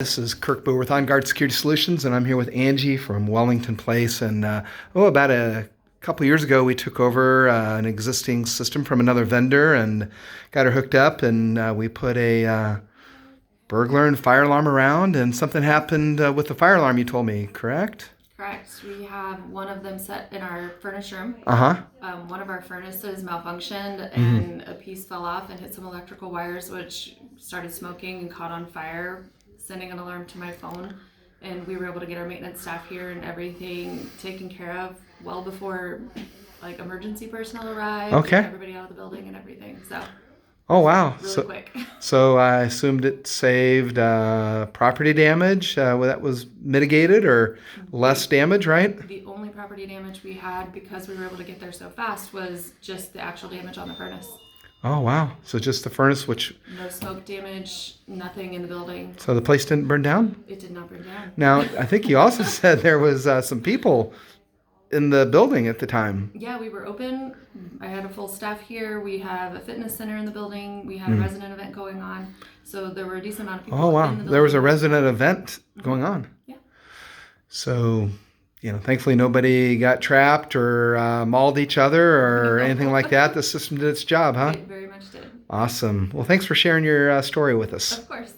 This is Kirk Boo with OnGuard Security Solutions, and I'm here with Angie from Wellington Place. And about a couple years ago, we took over an existing system from another vendor and got her hooked up, and we put a burglar and fire alarm around, and something happened with the fire alarm, you told me, correct? Correct. We have one of them set in our furnace room. One of our furnaces malfunctioned and a piece fell off and hit some electrical wires, which started smoking and caught on fire, sending an alarm to my phone. And we were able to get our maintenance staff here and everything taken care of well before like emergency personnel arrived. Okay. And everybody out of the building and everything. So. Oh, wow. Really quick. So I assumed it saved property damage. That was mitigated or less damage, right? The only property damage we had, because we were able to get there so fast, was just the actual damage on the furnace. Oh, wow. So just the furnace, which... No smoke damage, nothing in the building. So the place didn't burn down? It did not burn down. Now, I think you also said there was some people in the building at the time. Yeah, we were open. I had a full staff here. We have a fitness center in the building. We had a resident event going on. So there were a decent amount of people. Oh, wow. In the building. There was a resident event going on. Yeah. So, thankfully nobody got trapped or mauled each other or anything like that. The system did its job, huh? It very much did. Awesome. Well, thanks for sharing your story with us. Of course.